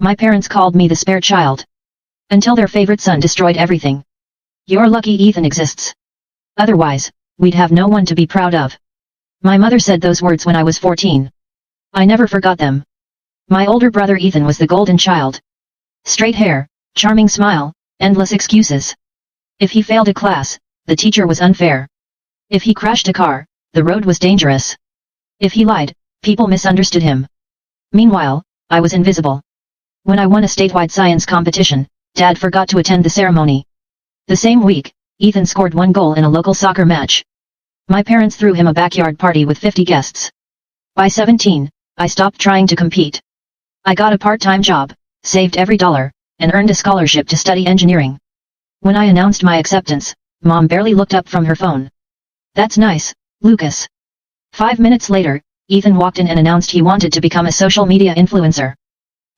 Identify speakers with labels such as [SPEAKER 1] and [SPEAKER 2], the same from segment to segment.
[SPEAKER 1] My parents called me the spare child. Until their favorite son destroyed everything. You're lucky Ethan exists. Otherwise, we'd have no one to be proud of. My mother said those words when I was 14. I never forgot them. My older brother Ethan was the golden child. Straight hair, charming smile, endless excuses. If he failed a class, the teacher was unfair. If he crashed a car, the road was dangerous. If he lied, people misunderstood him. Meanwhile, I was invisible. When I won a statewide science competition, Dad forgot to attend the ceremony. The same week, Ethan scored 1 goal in a local soccer match. My parents threw him a backyard party with 50 guests. By 17, I stopped trying to compete. I got a part-time job, saved every dollar, and earned a scholarship to study engineering. When I announced my acceptance, Mom barely looked up from her phone. That's nice, Lucas. 5 minutes later, Ethan walked in and announced he wanted to become a social media influencer.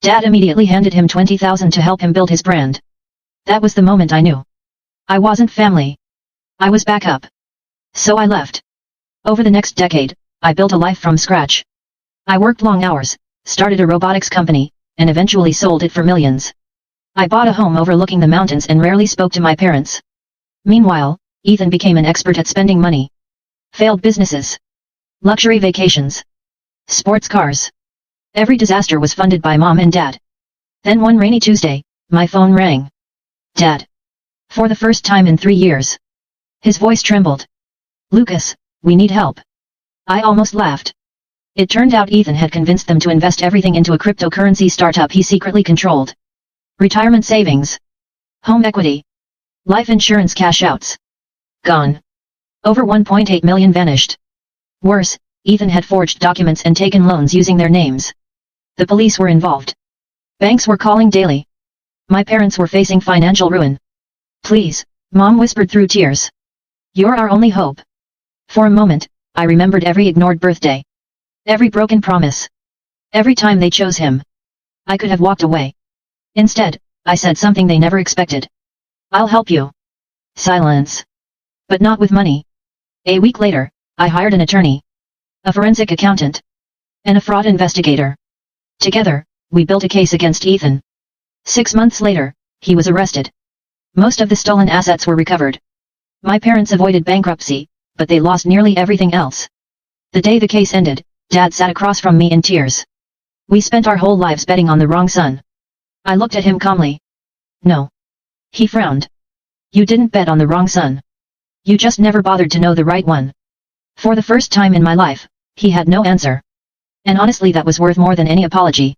[SPEAKER 1] Dad immediately handed him $20,000 to help him build his brand. That was the moment I knew. I wasn't family. I was backup. So I left. Over the next decade, I built a life from scratch. I worked long hours, started a robotics company, and eventually sold it for millions. I bought a home overlooking the mountains and rarely spoke to my parents. Meanwhile, Ethan became an expert at spending money. Failed businesses. Luxury vacations. Sports cars. Every disaster was funded by Mom and Dad. Then one rainy Tuesday, my phone rang. Dad. For the first time in 3 years. His voice trembled. Lucas, we need help. I almost laughed. It turned out Ethan had convinced them to invest everything into a cryptocurrency startup he secretly controlled. Retirement savings. Home equity. Life insurance cash outs. Gone. Over 1.8 million vanished. Worse, Ethan had forged documents and taken loans using their names. The police were involved. Banks were calling daily. My parents were facing financial ruin. Please, Mom whispered through tears. You're our only hope. For a moment, I remembered every ignored birthday. Every broken promise. Every time they chose him. I could have walked away. Instead, I said something they never expected. I'll help you. Silence. But not with money. A week later, I hired an attorney. A forensic accountant. And a fraud investigator. Together, we built a case against Ethan. 6 months later, he was arrested. Most of the stolen assets were recovered. My parents avoided bankruptcy, but they lost nearly everything else. The day the case ended, Dad sat across from me in tears. We spent our whole lives betting on the wrong son. I looked at him calmly. No. He frowned. You didn't bet on the wrong son. You just never bothered to know the right one. For the first time in my life, he had no answer. And honestly, that was worth more than any apology.